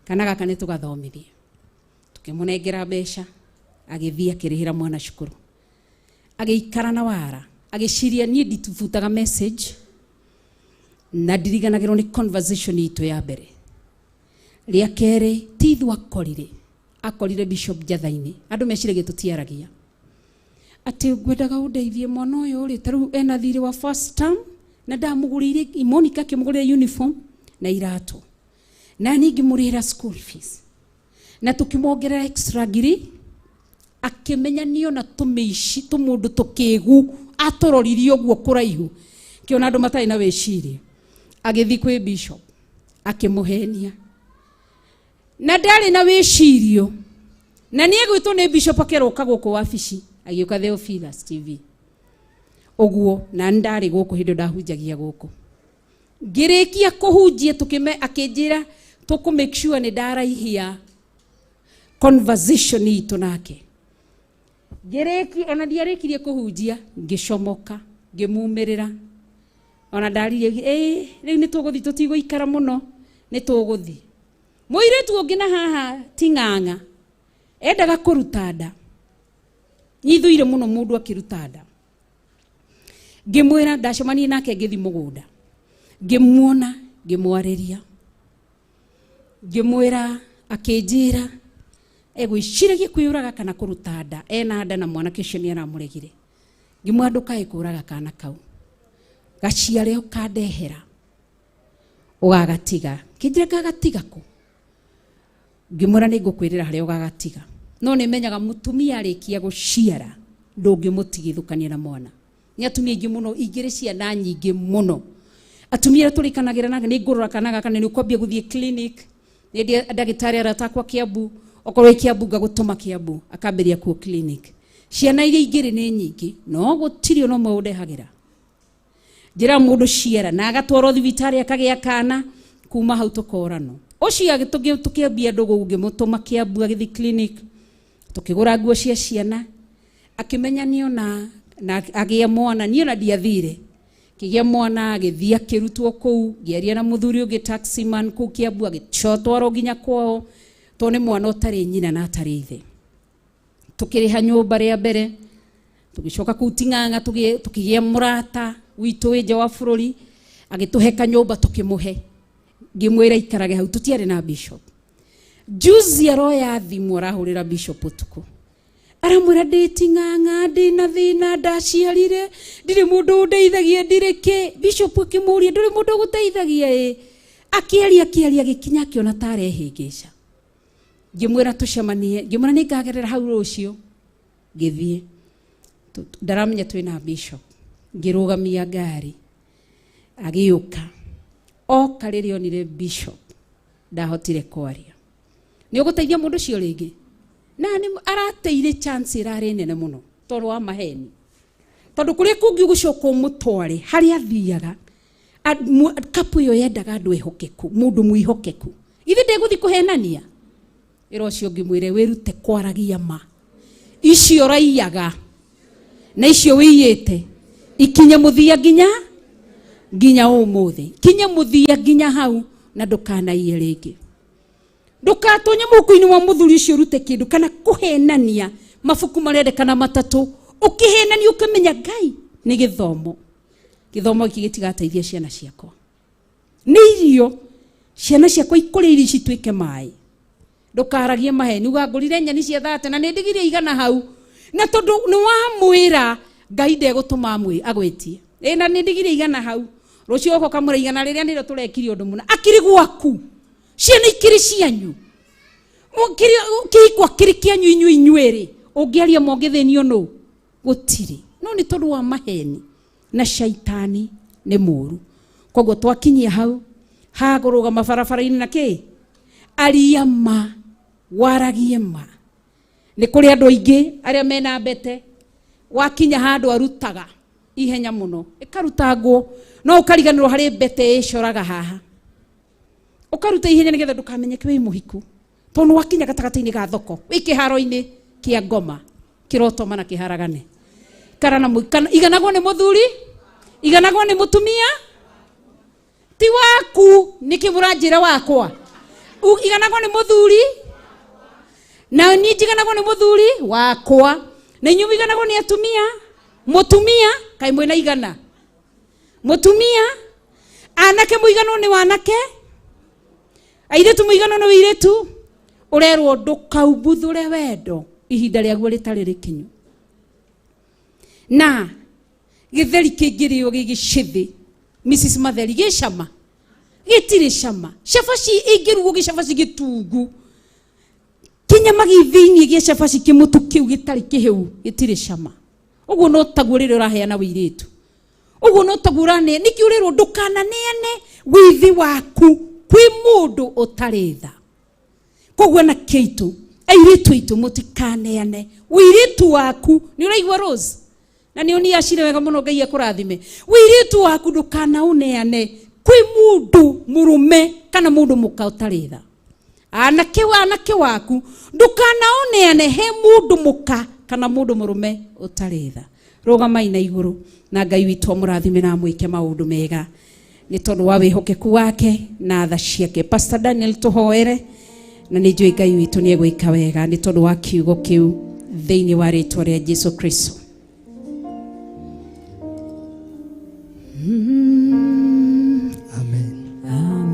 kana gaka nĩ tũgathomithie. Tũkĩmũnengera mbeca agĩthiĩ akĩrĩhĩra mwana cukuru. Agĩikara na wara agĩciria niĩ nditubutaga message na ndiriganagĩrwo nĩ conversation itũ ya mbere. Rĩa kerĩ tithu akorire Bishop Jathaini. Andũ meciragia tũtiaragia. Ati ngwendaga ũndeithie mwana ũyũ rĩ tarĩu ena thirĩ wa first term na ndamũgũrĩire Monica akĩmũgũrĩra uniform na iratũ. Na ningĩ mũrĩhĩra school fees. Na tũkĩmongerera extra ngiri akĩmenya niona tũmĩici tũmũndũ tũkĩgu atũroririe ũguo kũraihu. Kĩona andũ matarĩ na wĩciria. Agĩthiĩ kwĩ Bishop akĩmũhenia. Na ndarĩ na wĩcirio. Na niĩ gwitũ nĩ Bishop akeroka gũkũ wabici agĩũka Theophilus TV. Ũguo na ndarĩ gũkũ hĩndĩ ndahunjagia gũkũ. Ngĩrĩkia kũhunjia akĩnjĩra tũkũ make sure nĩ ndaraihia conversation itũ nake. Ona ndiarĩkirie kũhunjia ngĩcomoka ngĩmumĩrĩra. Ona ndaririe rĩu nĩ tũgũthiĩ tũtigũikara mũno nĩ tũgũthiĩ. Mũirĩtu ũngĩ na haha ti ng'ang'a. Endaga kũruta nda. Nyithuire mũno mũndũ akĩruta nda. Ngĩmwĩra ndacemania nake ngĩthiĩ mũgũnda. Ngĩmuona ngĩmwarĩria. Ngĩmwĩra akĩnjĩra egwĩciragia kwĩyũraga kana kũruta nda. Ena nda na mwanake ũcio nĩ aramũregire. Ngĩmwĩra ndũkae kũraga kana kau. Gaciare ũkandehera. Ũgagatiga. Kĩnjĩra ngagatiga kũ? Ngĩmwĩra nĩ ngũkwĩrĩra harĩa ũgagatiga. No nĩmenyaga mũtumia arĩkia gũciara ndũngĩmũtigithũkania na mwana. Nĩ atumia aingĩ mũno igĩrĩ ciana nyingĩ mũno. Atumia tũrĩkanagĩra nake nĩ ngũrora kana gaka nĩ ũkwambia gũthiĩ clinic. Nĩ ndagĩtarĩ aratakwa Kiambu. Okorwo Kiambu ngagũtũma Kiambu akambĩria kuo clinic. Ciana iria igĩrĩ nĩ nyingĩ no gũtirĩ no mũndehagĩra. Njĩra mũndũ ciara na agatwarwo thibitarĩ akagĩa kana kuma hau tũkorano. Ũcio tũkĩambia ndũgũ ngĩmũtũma Kiambu agĩthiĩ clinic. Tũkĩgũra nguo cia ciana. Akĩmenya niona na agĩa mwana niona ndiathire. Kĩgĩa mwana agĩthiĩ akĩrutwo kũu ngĩaria na mũthuri ũngĩ taximan kũu Kiambu agĩcotwarwo nginya kwao. Tondũ nĩ mwana ũtarĩ nyina na atarĩ ithe. Tũkĩrĩha nyũmba rĩa mbere. Tũgĩcoka kũu ti ng'ang'a tũkĩgĩa mũrata witũ wĩ nja wa bũrũri agĩtũhe kanyũmba tũkĩmũhe. Ngĩmwĩra ikarage hau tũtiarĩ na Bishop. Juzi aroya thimũ arahũrĩra Bishop ũtukũ. Aramwĩra ndĩti ng'ang'a ndĩna thĩna ndaciarire ndirĩ mũndũ ũndeithagia ndirĩ kĩ. Bishop akĩmũria ndũrĩ mũndũ ũgũteithagia akĩaria gĩkinya akĩona ta arehĩngĩca. Ngĩmwĩra tũcemanie ngĩmwĩra nĩ ngagerera hau rũciũ. Ngĩthiĩ ndaramenya twĩna Bishop. Ngĩrũgamia ngari agĩũka. Oka rĩrĩa onire Bishop ndahotire kwaria. Nĩ ũgũteithia mũndũ ũcio rĩngĩ. Na nĩ arateire chance irarĩ nene mũno tondũ wa maheni. Tondũ kũrĩa kũngĩ ũgũcoka ũmũtware harĩa athiaga kapu ĩyo yendaga andũ ehokeku mũndũ mwĩhokeku. Ithe ndegũthiĩ kũhenania. Ĩra ũcio ngĩmwĩre wĩrute kwaragia ma. Icio raiyaga na icio wĩiyĩte ikinye mũthia nginya ũmũthĩ. Kinya mũthia nginya hau na ndũkanaiye rĩngĩ. Ndũkatonye mũhuko-inĩ wa mũthuri ũcio rute kĩndũ kana kũhenania mabuku marendekana matatũ. Ũkĩhenania ũkamenya Ngai nĩ gĩthomo. Gĩthomo gĩkĩ gĩtigateithia ciana ciakwa. Nĩ irio ciana ciakwa ikũrĩa irio cituĩke maĩ. Ndũkaragie maheni ugangũrire nyeni cia thate na nĩ ndigire igana hau. Na tondũ nĩ wamwĩra Ngai ndegũtũma agwĩtie. Na nĩ ndigire igana hau. Rũcio ũko kamũra igana rĩrĩa nĩrĩo tũrekire ũndũ mũna. Akiri gwaku. Ciana ikiri cianyu. Kĩhiko kĩrĩ kĩanyu inyuĩ ũngĩaria mũngĩthĩnio nũ? Gũtirĩ. No nĩ tondũ wa maheni na shaitani nĩ mũru. Koguo twakinyia hau hagũrũgama barabara-inĩ na kĩ? Aria ma waragie ma. Nĩ kũrĩ andũ aingĩ arĩa mena mbete wakinya handũ arutaga ihenya mũno. Ĩkarutangwo no ũkariganĩrwo harĩ mbete ĩcoraga haha. Ũkaruta ihenya nĩgetha ndũkamenyeke wĩ mũhiku. Tondũ wakinya gatagatĩ-inĩ ga thoko wĩ kĩharo-inĩ kĩa ngoma kĩrotoma na kĩharagane. Iganagwo nĩ mũthuri, iganagwo nĩ mũtumia, ti waku nĩ kĩmũranjĩra wakwa. iganagwo nĩ mũthuri na niĩ njiganagwo nĩ mũthuri wakwa na inyuĩ iganagwo nĩ atumia. Mũtumia kaĩ mwĩna igana? Mũtumia anake mũiganwo nĩ wanake, airĩtu mũiganwo nĩ wĩirĩtu. Ũrerwo ndũkaũmbũthũre wendo ihinda rĩaguo rĩtarĩ rĩkinyu. Na gĩtheri kĩngĩrĩo gĩgĩcithi Mrs. Matheri gĩcama gĩtirĩ cama. Cabaci ĩngĩrugwo gĩcabaci gĩtungu, kĩnyama gĩthĩinĩ gĩa cabaci kĩmũtu kĩu gĩtarĩ kĩhĩu gĩtirĩ cama. Ũguo no taguo rĩrĩa ũraheana wĩirĩtu. Ũguo no taguo ũraneana. Nĩkĩ ũrerwo ndũkananeane withi waku kwĩ mũndũ ũtarĩ tha. Koguo na kĩitũ airĩtu aitũ mũtikaneane wĩirĩtu waku. Nĩ ũraigua Rose? Na nĩ ũni acire wega mũno, Ngai akũrathime. Wĩirĩtu waku ndũkanaũneane kwĩ mũndũ mũrũme kana mũndũ mũka ũtarĩ tha. Anake waku ndũkanaũneane he mũndũ mũka kana mũndũ mũrũme ũtarĩ tha. Rũgamai na igũrũ na Ngai witũ amũrathime na amwĩke maũndũ mega nĩ tondũ wa wĩhokeku wake na tha ciake. Pastor Daniel tũhoere na nĩ njũĩ Ngai witũ nĩ egwĩka wega nĩ tondũ wa kiugo kĩu thĩinĩ wa rĩtwa rĩa Jesũ Kristo.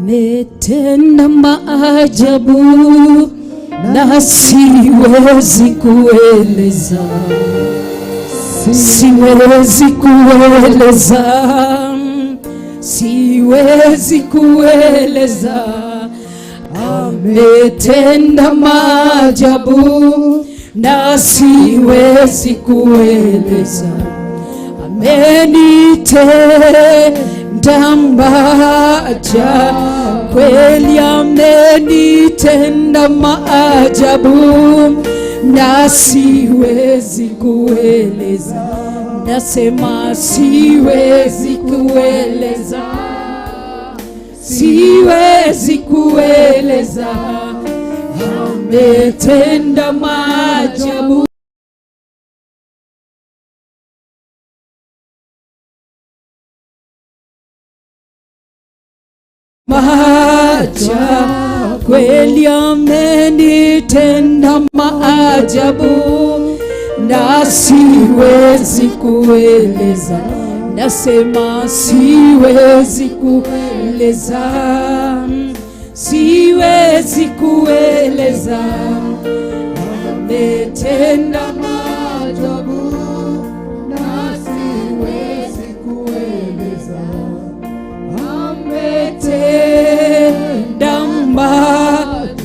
Ametenda maajabu na siwezi kueleza, siwezi kueleza, siwezi kueleza. Ametenda maajabu na siwezi kueleza. Amenitenda maajabu, kweli amenitenda maajabu na siwezi kueleza. Nasema siwezi kueleza, siwezi kueleza. Ametenda maajabu. Maajabu, kweli amenitenda maajabu na siwezi kueleza. Nasema siwezi kueleza, siwezi kueleza. Ametenda maajabu na siwezi kueleza. Ametenda maajabu.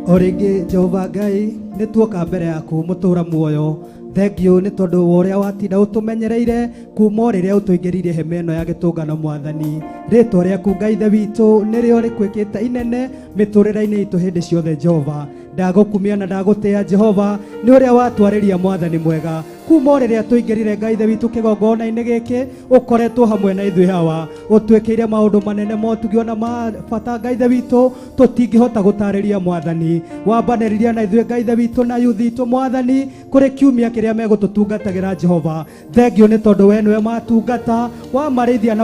Oringi Jehova Ngai nituoka mbere yaku mutura muoyo. Thengio nĩ tondũ wa ũrĩa watinda ũtũmenyereire kuma rĩrĩa ũtũingĩrire hema ĩno ya gĩtũngano Mwathani. Rĩtwa rĩaku Ngai Ithe witũ nĩrĩo rĩkwĩkĩte inene mĩtũrĩre-inĩ itũ hĩndĩ ciothe Jehova. Ndagũkumia na ndagũtĩa Jehova nĩ ũrĩa watwarĩria Mwathani mwega. Kuma rĩrĩa tũingĩrire Ngai Ithe witũ kĩgongona-inĩ gĩkĩ ũkoretwo hamwe na ithuĩ hawa. Ũtwĩkĩire maũndũ manene motugio na ma bata Ngai Ithe witũ tũtingĩhota gũtarĩria Mwathani. Wambanĩrĩria na ithuĩ Ngai Ithe witũ na yuthi itũ Mwathani kũrĩ kiumia kĩrĩa megũtũtungatagĩra Jehova. Thengio nĩ tondũ we nĩwe matungata wamarĩithia na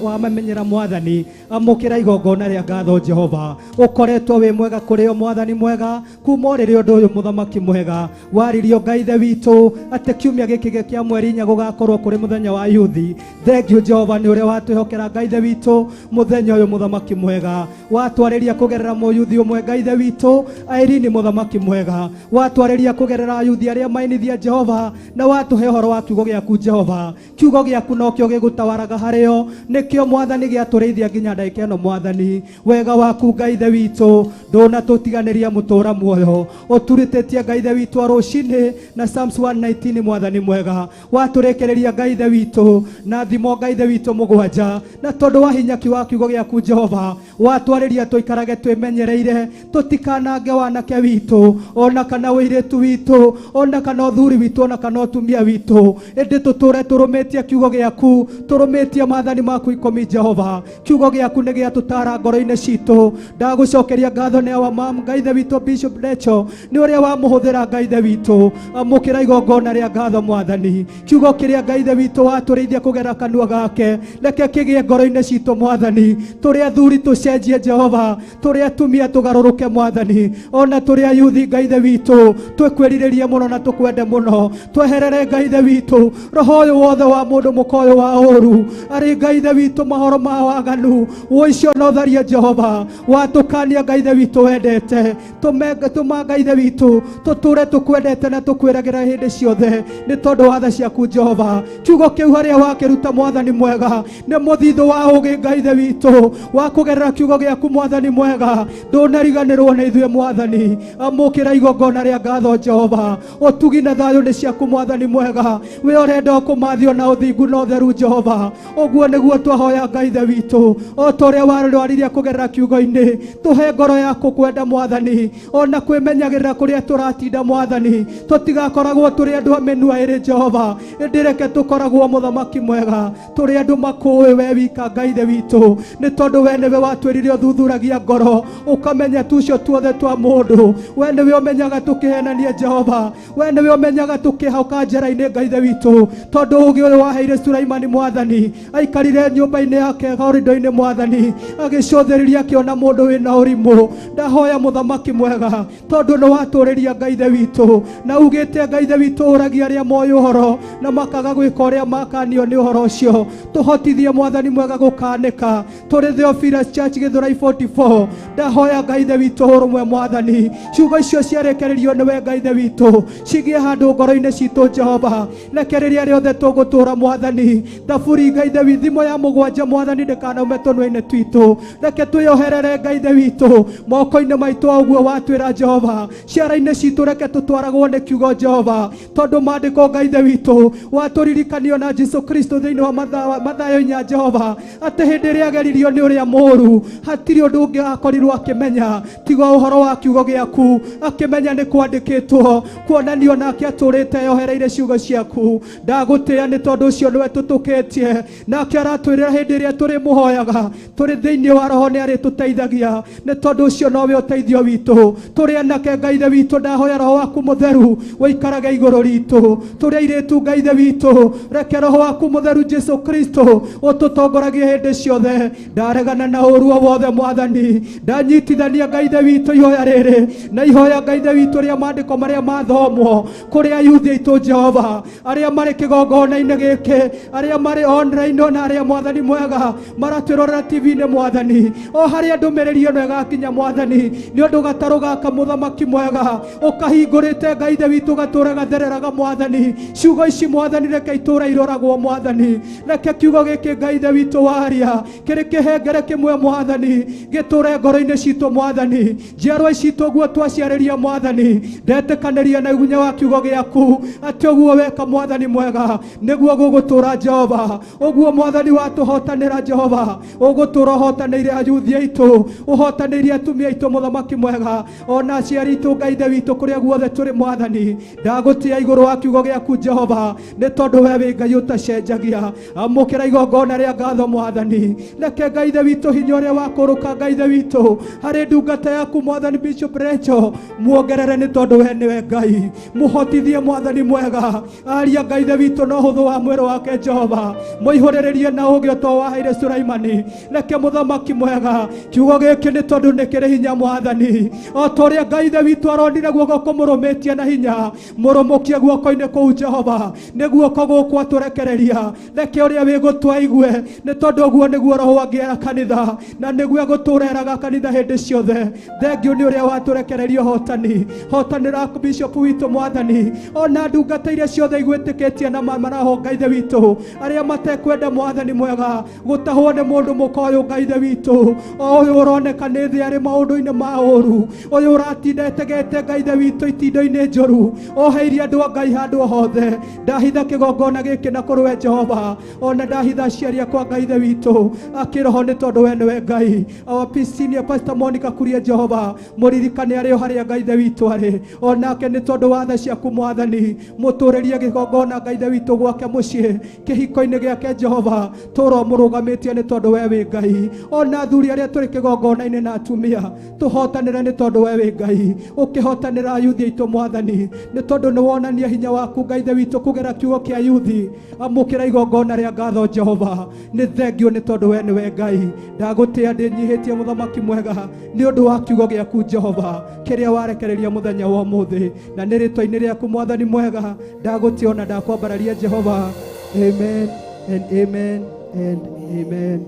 wamamenyera Mwathani. Amũkĩra igongona rĩa ngatho Jehova. Ũkoretwo wĩ mwega kũrĩ o Mwathani mwega. Kuma rĩrĩa ũndũ ũyũ mũthamaki mwega waririo Ngai Ithe witũ atĩ kiumia gĩkĩ kĩa mweri inya gũgakorwo kũrĩ mũthenya wa yuthi. Thengio Jehova nĩ ũrĩa watwĩhokera Ngai Ithe witũ mũthenya ũyũ mũthamaki mwega. Watwarĩria kũgerera mũyuthi ũmwe Ngai Ithe witũ Airini mũthamaki mwega. Watwarĩria kũgerera yuthi arĩa mainithia Jehova na watũhe ũhoro wa kiugo gĩaku Jehova. Kiugo gĩaku nokĩo gĩgũtawaraga harĩo, nĩkĩo Mwathani gĩatũrĩithia nginya ndagĩka ĩno Mwathani. Wega waku Ngai Ithe witũ ndũnatũtiganĩria mũtũra muoyo. Ũturĩtĩtie Ngai Ithe witũ rũcinĩ na Psalms 119 Mwathani mwega. Watũrekereria Ngai Ithe witũ na thimo Ngai Ithe witũ mũgwanja, na tondũ wa hinyaki wa kiugo gĩaku Jehova watwarĩria tũikarage twĩmenyereire tũtikanange wanake witũ ona kana wĩirĩtu witũ ona kana ũthuri witũ ona kana ũtumia witũ. Ĩndĩ tũtũre tũrũmĩtie kiugo gĩaku, tũrũmĩtie maathani maku ikũmi Jehova. Kiugo gĩaku nĩ gĩatũtara ngoro-inĩ citũ. Ndagũcokeria ngatho nĩ wa Ngai Ithe witũ Bishop Rachel nĩ ũrĩa wamũhũthĩra Ngai Ithe witũ. Amũkĩra igongona igongona rĩa ngatho Mwathani. Kiugo kĩrĩa Ngai ithe witũ watũrĩithia kũgerera kanua gake, reke kĩgĩe ngoro-inĩ citũ Mwathani. Tũrĩ athuri tũcenjie Jehova, tũrĩ atumia tũgarũrũke Mwathani, ona tũrĩ ayuthi Ngai ithe witũ twĩkwĩrirĩrie mũno na tũkwende mũno. Tweherere Ngai ithe witũ roho ũyũ wothe wa mũndũ mũkoyo wa ũru, arĩ Ngai ithe witũ mahoro ma waganu, ũicio na ũtharia Jehova, watũkania Ngai ithe witũ wendete. Tũma Ngai ithe witũ tũtũre tũkwendete na tũkwĩragĩra hĩndĩ ciothe nĩ tondũ wa tha ciaku Jehova. Kiugo kĩu harĩa wakĩruta Mwathani mwega nĩ mũthithũ wa ũgĩ Ngai ithe witũ wa kũgerera kiugo gĩaku Mwathani mwega. Ndũnariganĩrwo nĩ ithuĩ Mwathani, amũkĩra igongona rĩa ngatho Jehova. Ũtugi na thayũ nĩ ciaku Mwathani mwega, we ũrenda kũmathio na ũthingu na ũtheru Jehova. Ũguo nĩguo twahoya Ngai ithe witũ, o ta ũrĩa warĩrĩria kũgerera kiugo-inĩ. Tũhe ngoro ya kũkwenda Mwathani, ona kwĩmenyagĩrĩra kũrĩa tũratinda Mwathani. Tũtigakoragwo tũrĩ andũ a mĩnua ĩrĩ Jehova, ĩndĩ reke tũkoragwo mũthamaki mwega tũrĩ andũ makũĩ we wika Ngai ithe witũ, nĩ tondũ we nĩwe watwĩrire ũthuthuragia ngoro, ũkamenya tucio tuothe twa mũndũ. We nĩwe ũmenyaga tũkĩhenania Jehova, we nĩwe ũmenyaga tũkĩhoka njĩra-inĩ Ngai ithe witũ, tondũ ũgĩ ũyũ waheire Sulaimani Mwathani. Aikarire nyũmba-inĩ yake korido-inĩ Mwathani, agĩcũthĩrĩria akĩona mũndũ wĩna ũrimũ. Ndahoya mũthamaki mwega, tondũ nĩ watũrĩria Ngai ithe witũ, na ugĩte Ngai ithe witũ ũragia arĩa moĩ ũhoro na makaga gwĩka ũrĩa makanio nĩ ũhoro ũcio. Tũhotithie Mwathani mwega gũkanĩka tũrĩ Theophilus Church Gĩthũrai 44. Ndahoya Ngai ithe witũ ũrũmwe Mwathani, ciugo icio ciarekererio nĩwe Ngai ithe witũ cigie handũ ngoro-inĩ citũ Jehova. Reke rĩrĩa rĩothe tũgũtũra Mwathani, thaburi Ngai ithe witũ thimo ya mũgwanja Mwathani ndĩkanaume tũnua-inĩ twitũ. Reke twĩyoherere Ngai ithe witũ moko-inĩ maitũ o ũguo watwĩra Jehova. Ciara-inĩ citũ reke tũtwaragwo nĩ kiugo Jehova, tondũ maandĩko Ngai ithe witũ watũririkanio na Jesu Kristo thĩinĩ wa Mathayo-inya Jehova, atĩ hĩndĩ ĩrĩa ageririo nĩ ũrĩa mũũru hatirĩ ũndũ ũngĩ akorirwo akĩmenya tiga ũhoro wa kiugo gĩaku, akĩmenya nĩ kwandĩkĩtwo, kuonanio nake atũrĩte yohereire ciugo ciaku. Ndagũtĩĩa nĩ tondũ ũcio nĩwe tũtũkĩtie, nake aratwĩrĩra hĩndĩ ĩrĩa tũrĩ mũhoyaga tũrĩ thĩinĩ wa roho nĩ arĩ tũteithagia. Nĩ tondũ ũcio nowe ũteithio witũ. Tũrĩ anake Ngai ithe witũ, ndahoya roho waku mũtheru wĩikarage igũrũ ritũ. Tũrĩ airĩtu Ngai ithe witũ, reke roho waku mũtheru Jesu Kristo ũtũtongoragie hĩndĩ ciothe. Ndaregana na ũru o wothe Mwathani, ndanyitithania Ngai ithe witũ ihoya rĩrĩ na ihoya Ngai ithe witũ rĩa maandĩko marĩa mathomwo kũrĩ ayuthi aitũ Jehova, arĩa marĩ kĩgongona-inĩ gĩkĩ, arĩa marĩ online, na arĩa Mwathani mwega maratwĩrorera TV-inĩ Mwathani. O harĩa ndũmĩrĩri ĩno ĩgakinya Mwathani, nĩ ũndũ gatarũ gaka mũthamaki mwega ũkahingũrĩte Ngai ithe witũ gatũũre gathereraga Mwathani. Ciugo ici Mwathani reke itũũre iroragwo Mwathani, reke kiugo gĩkĩ Ngai ithe witũ waria kĩrĩ kĩhengere kĩmwe Mwathani gĩtũũre ngoro-inĩ citũ Mwathani. Njiarwa ici citũ ũguo twaciarĩria Mwathani, ndetĩkanĩria na igunya wa kiugo gĩaku atĩ ũguo weka Mwathani mwega nĩguo gũgũtũũra Jehova. Ũguo Mwathani watũhotanĩra Jehova, ũgũtũũra ũhotanĩire ayuthi aitũ, ũhotanĩire atumia aitũ mũthamaki mwega, ona aciari aitũ Ngai ithe witũ kũrĩa guothe tũrĩ Mwathani. Ndagũtĩĩa igũrũ wa kiugo gĩaku Jehova, nĩ tondũ we wĩ Ngai ũtacenjagia. Amũkĩra igongona rĩa ngatho Mwathani. Reke Ngai ithe witũ hinya ũrĩa wakũrũka Ngai ithe witũ harĩ ndungata yaku Mwathani Bishop Rachel muongerere, nĩ tondũ we nĩwe Ngai. Mũhotithie Mwathani mwega, aria Ngai ithe witũ na ũhũthũ wa mwĩrĩ wake Jehova, mũihũrĩrĩrie na ũgĩ o waheire Sulaimani. Reke mũthamaki mwega kiugo gĩkĩ nĩ tondũ nĩ kĩrĩ hinya Mwathani, o ta ũrĩa Ngai ithe witũ aronire guoko kũmũrũmĩtie na hinya, mũrũmũkie guoko-inĩ kũu Jehova, nĩ guoko gũkũ atũrekereria. Reke ũrĩa wĩ gũtũ aigue, nĩ tondũ ũguo nĩguo roho angĩera kanitha, na nĩguo gũtũreraga kanitha hĩndĩ ciothe. Thengiũ nĩ ũrĩa watũrekereria ũhotani. Hotanĩra Bishop witũ Mwathani, ona ndungata iria ciothe igwĩtĩkĩtie na maraho Ngai ithe witũ, arĩa matekwenda Mwathani mwega gũtahwo nĩ mũndũ mũkoyo Ngai ithe witũ, o ũyũ ũroneka nĩ thĩ arĩ maũndũ-inĩ ma ũru, ũyũ ũratinda etegete Ngai ithe witũ itindo-inĩ njũru, oheirie andũ a Ngai handũ hothe. Ndahitha kĩgongona gĩkĩ na kũrwe Jehova, ona ndahitha aciari akwa Ngai ithe witũ akĩroho, nĩ tondũ we nĩwe Ngai. Our Senior Pastor Monica Kuria Jehova, mũririkane arĩ o harĩa Ngai ithe witũ arĩ, onake nĩ tondũ wa tha ciaku Mwathani, mũtũrĩrie gĩgongona Ngai ithe witũ gwake mũciĩ kĩhiko-inĩ gĩake Jehova, tũro mũrũgamĩtie nĩ tondũ we wĩ Ngai. Ona athuri arĩa tũrĩ kĩgongona-inĩ na atumia tũhotanĩre nĩ tondũ we wĩ Ngai. Ũkĩhotanĩra ayuthi aitũ Mwathani, nĩ tondũ nĩ wonania kuonia hinya waku Ngai ithe witũ kũgera kiugo kĩa yuthi amũkĩra igongona rĩa ngatho Jehova. Nĩ thengio nĩ tondũ we nĩwe Ngai. Ndagũtĩĩa ndĩnyihĩtie mũthamaki mwega nĩ ũndũ wa kiugo gĩaku Jehova kĩrĩa warekereria mũthenya wa ũmũthĩ, na nĩ rĩtwa-inĩ rĩaku Mwathani mwega ndagũtĩĩa ona ndakwambararia Jehova. Amen and amen and amen.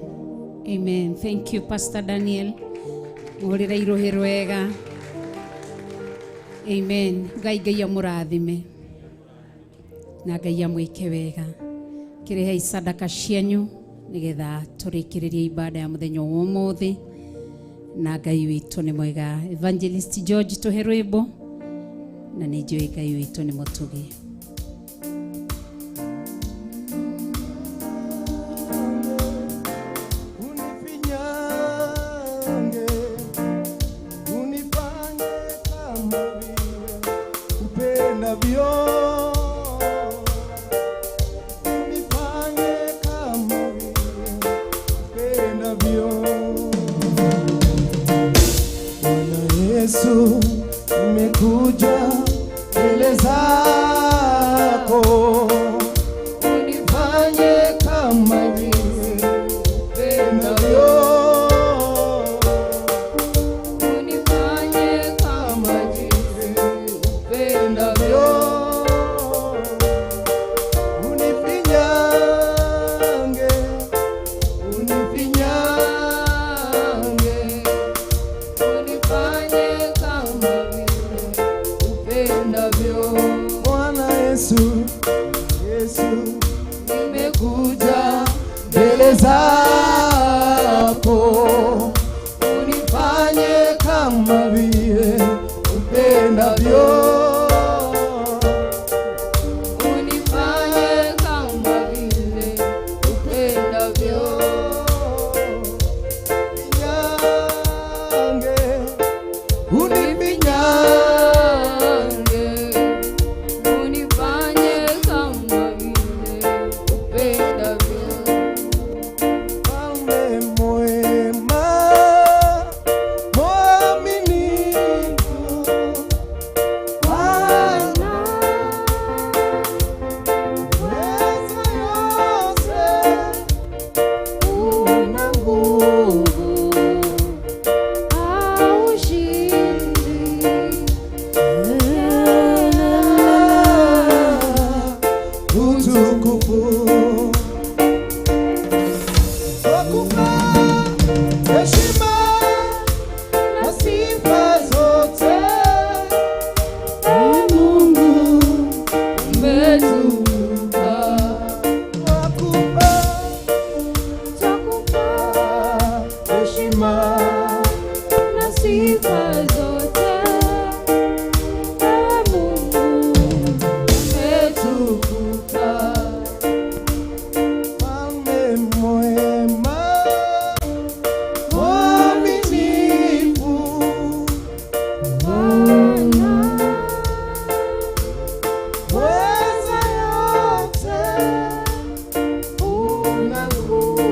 Amen. Thank you Pastor Daniel. Ngorera irohe rwega. Amen. Ngai amũrathime na Ngai amwĩke wega. Kĩrĩhei sadaka cianyu nĩgetha tũrĩkĩrĩrie ibada ya mũthenya wa ũmũthĩ, na Ngai witũ nĩ mwega. Evangelist George tũhe rwĩmbo, na nĩ njũĩ Ngai witũ nĩ mũtugi. Yesu nimekuja mbele zako, unifanye kama vile upendavyo, unifanye kama vile upendavyo, unifinyange, unifinyange, unifanye Bwana Yesu, Yesu, nimekuja mbele zako, unifanye kama vile upendavyo, unifanye kama vile upendavyo, unifinyange, unifanye kama vile upendavyo. Mfalme mwema, mwaminifu, Bwana uweza yote, una nguvu au ushindi. Utukufu wakupa heshima na sifa zote, Mungu umetukuka. Wakupa heshima na sifa zote, Mungu umetukuka. Mfalme mwema, mwaminifu, Bwana uweza yote, una nguvu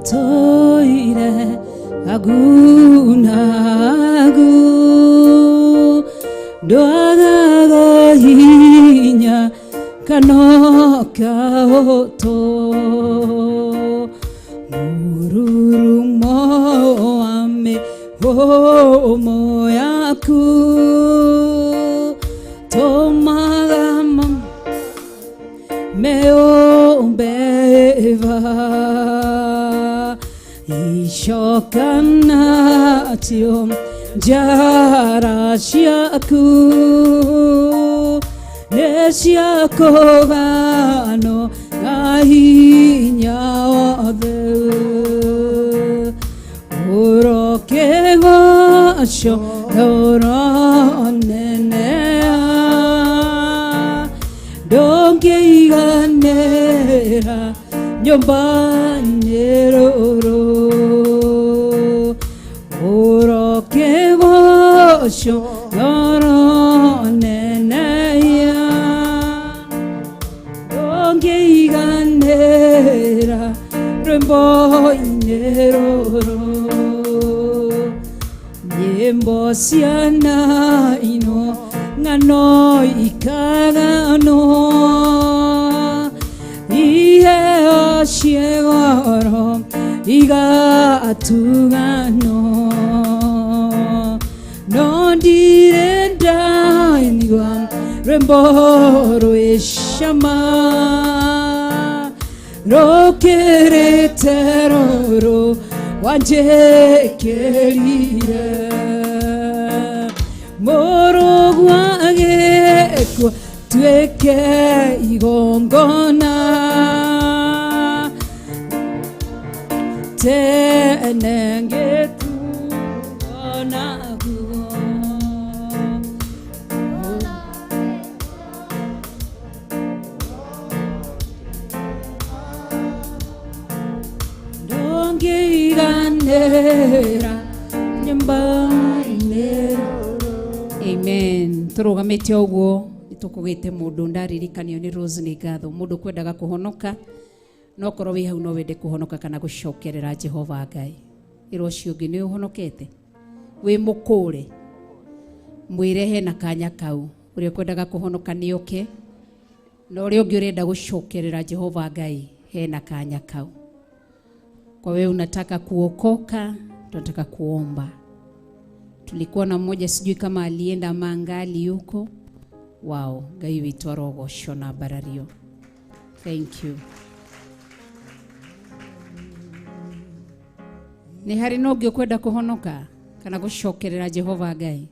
toire agunagu doagaga hinya kanoka oto mururumo ame homo yaku tomagama meombeva ishokanatio jarashiaku nesiakogano ahinya othe urokegosho uronenea ndongeiganĩra nyũmba-inĩ rũrũ ũroke gũcio ũronenei neroro nyimbo ciana ino ng'ano ikagano iheo ciegoro igatugano no ndirenda inigwa rwimbo rw'ishama rokerete roro wanjekerire morogwa agekwa tweke igongona tenenge tubona Amen. Turugamite oguo nitukugite mundu ndaririkanio ni Rose ni ngatho mundu kwendaga kuhonoka no korwo wi hau no wende kuhonoka kana gucokerera Jehova Ngai iro cio ngi ni uhonokete wi mukure mwirehe na kanya kau uri kwendaga kuhonoka ni oke no uri ungi urenda gucokerera Jehova Ngai hena kanya kau. Kwa wewe unataka kuokoka, tunataka kuomba. Tulikuwa na mmoja sijui kama alienda mangali yuko. Wow, Ngai witu arogo shona barario. Thank you. Ni hari nogi kwenda kuhonoka kana gucokerera Jehova Ngai.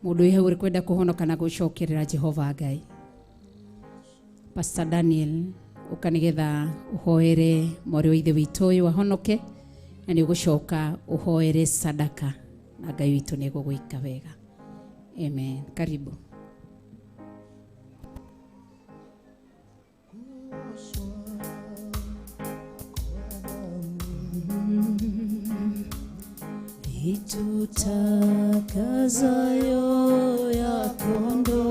Mundu ihe uri kwenda kuhonoka na gucokerera Jehova Ngai. Pastor Daniel ukanigetha uhoere mori wa ithe witu uyu ahonoke na ni ugucoka uhoere sadaka na Ngai witu ni gugwika wega. Amen. Karibu. Itutakazayo ya kondo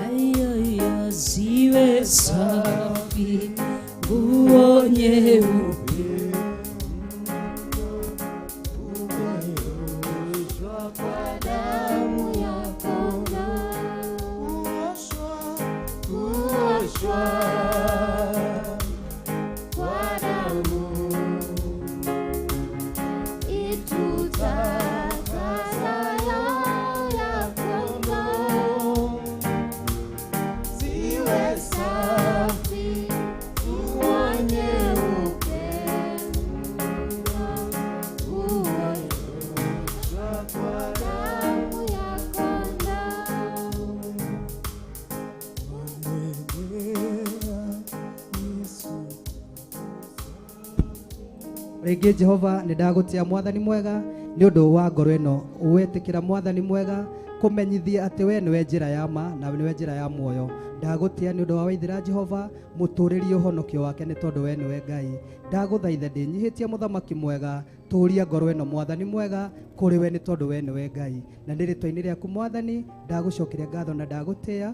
ayaya ziwe safi nguo nyeupe umeoshwa kwa damu ya kondoo kuoshwa kwa damu itutakazayo ya kondoo ziwe safi nguo nyeupe umeoshwa kwa damu ya kondoo. Rĩngĩ Jehova nĩ ndagũtia mwathani mwega nĩ ũndũ wa ngoro ĩno ũwetikĩra mwathani mwega kũmenyithia atĩ we nĩwe njĩra ya ma na nĩwe njĩra ya muoyo. Ndagũtia nĩ ũndũ wa waithĩra Jehova mũtũrĩrie ũhonokio wake nĩ tondũ we nĩwe Ngai. Ndagũthaitha ndĩnyihĩtie mũthamaki mwega tũria ngoro ĩno mwathani mwega kũrĩ we nĩ tondũ we nĩwe Ngai. Na nĩ rĩtwa-inĩ rĩaku mwathani ndagũcokeria ngatho na ndagũtĩa.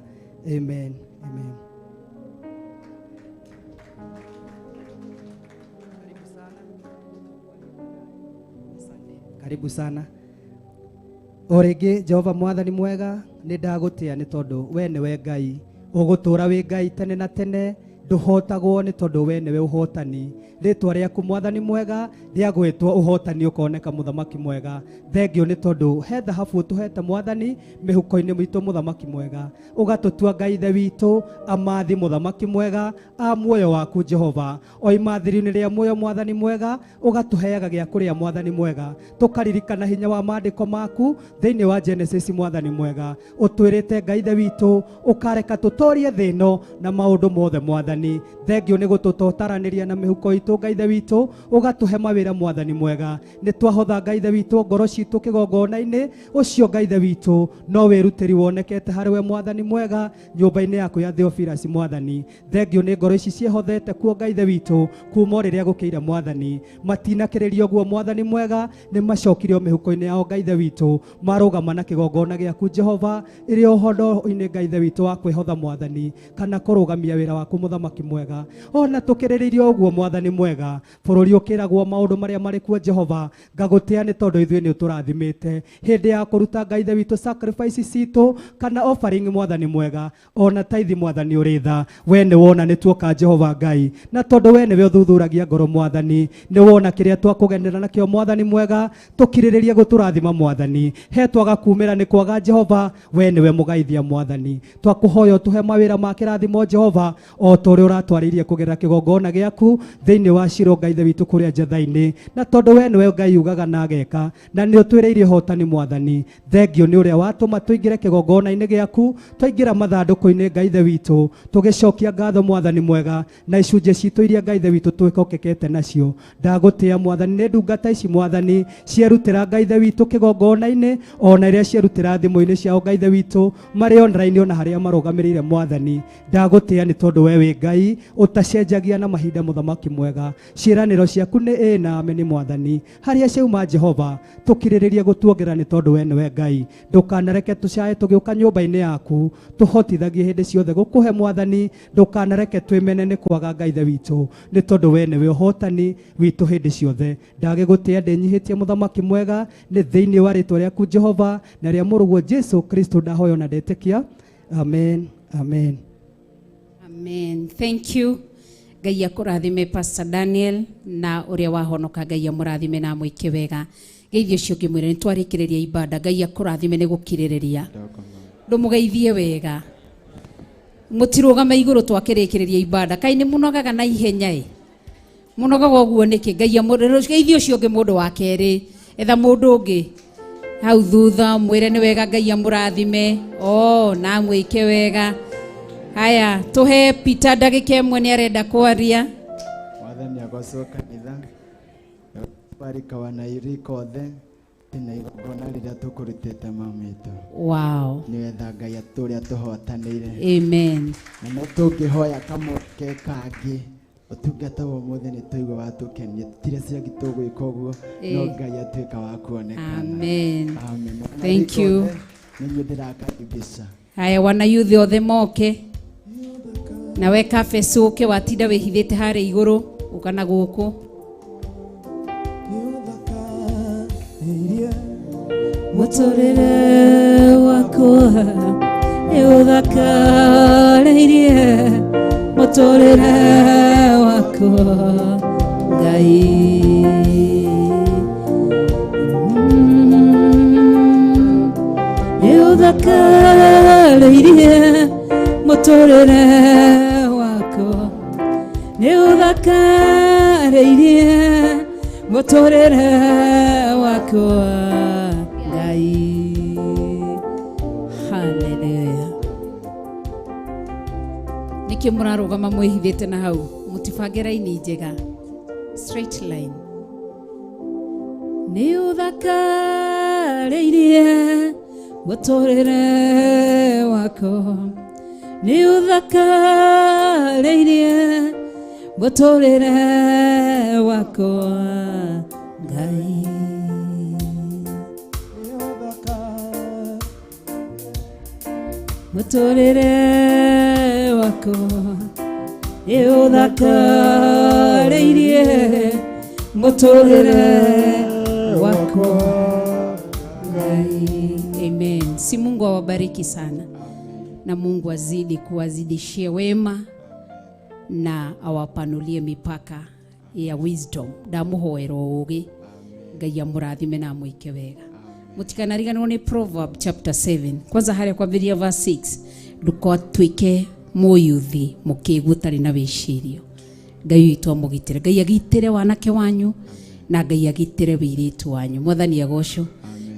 Amen. Amen. Karibu sana. O rĩngĩ Jehova mwathani mwega nĩ ndagũtĩa nĩ tondũ we nĩwe Ngai. Ũgũtũra wĩ Ngai tene na tene nduhotagwo nĩ tondũ we nĩwe ũhotani. Rĩtwa rĩaku mwathani mwega rĩagwĩtwo ũhotani ũkoneka mũthamaki mwega. Thengio nĩ tondũ he thahabu ũtũhete mwathani mĩhuko-inĩ mitũ mũthamaki mwega. Ũgatũtua Ngai ithe witũ amathi mũthamaki mwega a muoyo waku Jehova. O imathiri-inĩ rĩa muoyo mwathani mwega ũgatũheaga gĩa kũrĩa mwathani mwega. Tũkaririkana hinya wa maandĩko maku thĩinĩ wa Genesis mwathani mwega. Ũtwĩrĩte Ngai ithe witũ ũkareka tũtorie thĩ ĩno na maũndũ mothe mwathani. Thengio nĩ gũtũtotaranĩria na mĩhuko itũ Ngai ithe witũ ũgatũhe mawĩra mwathani mwega. Nĩ twahotha Ngai ithe witũ ngoro citũ kĩgongona-inĩ ũcio Ngai ithe witũ no wĩrutĩri wonekete harĩ we mwathani mwega nyũmba-inĩ yaku ya Theophilus mwathani. Thengio nĩ ngoro ici ciehothete kuo Ngai ithe witũ kuma rĩrĩa gũkĩire mwathani. Matinakĩrĩrio ũguo mwathani mwega nĩ macokirio mĩhuko-inĩ yao Ngai ithe witũ marũgama na kĩgongona gĩaku Jehova ĩrĩ ũhoro-inĩ Ngai ithe witũ wa kwĩhotha mwathani kana kũrũgamia wĩra waku mũthamaki muthamaki mwega. Ona tukiriririo uguo mwathani mwega, bururi ukiragwo maundu maria mari kuo Jehova, ngagutia ni tondu ithuĩ ni uturathimite hindi ya kuruta Ngai ithe witu sacrifice citu kana offering mwathani mwega, ona taithi mwathani uri tha, we ni wona ni tuoka Jehova Ngai, na tondu we niwe uthuthuragia ngoro mwathani, ni wona kiria twakugenera nakio mwathani mwega, tukiririria guturathima mwathani, he twaga kumira ni kwaga Jehova, we niwe mugaithia mwathani, twakuhoya tuhe mawira ma kirathimo Jehova, o tore uratwaririe kugerera kigongona giaku thiini wa Shilo Ngai ithe witu kuria Jethaini, na tondu we niwe Ngai ugaga na ageka, na ni utwiriirie hotani mwathani, thengio ni uria watuma tuingire kigongona-ini giaku, twaingira mathanduku-ini Ngai ithe witu, tugicokia ngatho mwathani mwega, na icunje citu iria Ngai ithe witu twikokekete nacio, ndagutia mwathani ni ndungata ici mwathani cierutira Ngai ithe witu kigongona-ini, ona iria cierutira thimu-ini ciao Ngai ithe witu mari online ona haria marugamirire mwathani, ndagutia ni tondu we wi Ngai utacenjagia na mahinda muthamaki mwega, ciiraniro ciaku ni na ameni mwathani, haria ciauma Jehova tukiriririe gutuongera ni tondu we niwe Ngai, ndukanareke tucae tugiuka nyumba-ini yaku, tuhotithagie hindi ciothe gukuhe mwathani, ndukanareke twimene ni kwaga Ngai ithe witu, ni tondu we niwe uhotani witu hindi ciothe, ndagigutia ndinyihitie muthamaki mwega, ni thiini wa ritwa riaku Jehova na ria muruguo Jesu Kristo ndahoya na ndetikia, amen, amen. Amen. Thank you. Ngai akurathime Pastor Daniel na uria wahonoka, Ngai amurathime na muike wega. Geithio cio ngimwire nitwarikiriria ibada, Ngai akurathime ni gukiririria. Ndumugeithie wega. Mutirugama iguru twakirikiriria ibada. Kai ni munogaga na ihenya munogaga uguo niki? Ngai amuriro geithio cio ngi mundu wa keri. Etha mundu ungi hau thutha mwire ni wega, Ngai amurathime. Na muike wega. Haya, tuhe Peter ndagika imwe ni arenda kwaria. Mwathani agocoka kanitha barika wanairika othe tina igongona riria tukurutite mamito. Wow. Ni wetha Ngai aturia tuhotanire. Amen. Na no tungihoya kamoke kangi utungata wo mothe ni tuigwa watukenie tire cia gitugwika uguo no Ngai atuika wa kuonekana. Amen. Amen. Thank you. Ni ndirakaribisha. Haya, wana youth othe moke. Na we Kafesu uke watinda wihithite hare iguru ukana guku. Muturire wako ni uthakaririe, muturire wako Ngai. Ni uthakaririe, muturire wako ni uthakaririe, muturire wako Ngai. Hallelujah. Niki murarugama mwihithite na hau mutibange raini njega, straight line. Ni uthakaririe, muturire wako ni uthakaririe, muturire wako Ngai. Muturire wako ni uthakaririe, muturire wako Ngai. Amen. Si Mungu awabariki sana na Mungu azidi kuwazidishia wema na awapanulie mipaka ya wisdom. Ndamuhoero ugi Ngai amurathime na muike wega. Mutikanariganwo ni Proverb chapter 7. Kwanza haria kwambiria verse 6. Ndukotwike muyuthi mukigutari na wicirio. Ngai witu amugitire. Ngai agitire wanake wanyu na Ngai agitire wiritu wanyu. Mwathani agocwo.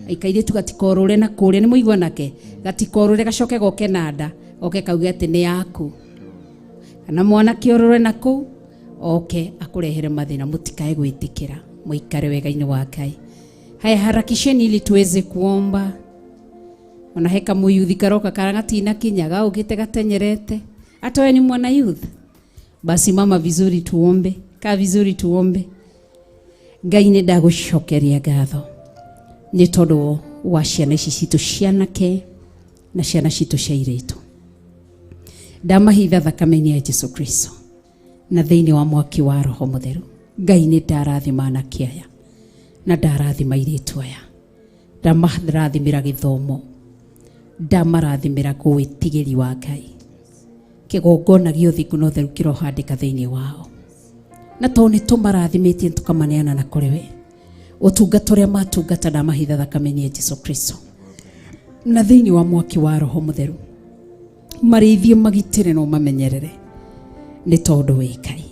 Ikaire tugatikorore na kuria ni muigwa nake gatikorore gacoke goke nanda oke kauge ati ni yaku kana mwana kiorore naku oke akurehere mathina. Mutikae gwitikira, muikare wega-ini wa Ngai. Haya, harakisheni ili tuweze kuomba. Ona heka muyuthi karoka karagatina kinyaga ugite gatenyerete. Hata wewe ni mwana youth, basi mama vizuri tuombe, ka vizuri tuombe. Ngai ni ndagucokeria ngatho ni tondu wa ciana ici citu cianake na ciana citu cia iritu. Ndamahitha thakame-ini ya Jesu Kristo. na thĩinĩ wa mwaki wa Roho Mũtheru. Ngai nĩ ndarathima anake aya na ndarathima airĩtu aya, ndamarathimĩra gĩthomo, ndamarathimĩra gwĩtigĩri wa Ngai, kĩgongona gĩa ũthingu na ũtheru kĩrohandĩka thĩinĩ wao, na tondũ nĩ tũmarathimĩtie tũkamaneana na kũrĩ we, ũtungata ũrĩa matungata ndamahitha thakame-inĩ ya Jesũ Kristo, na thĩinĩ wa mwaki wa Roho Mũtheru marĩithie magitĩre na ũmamenyerere, nĩ tondũ wĩ Ngai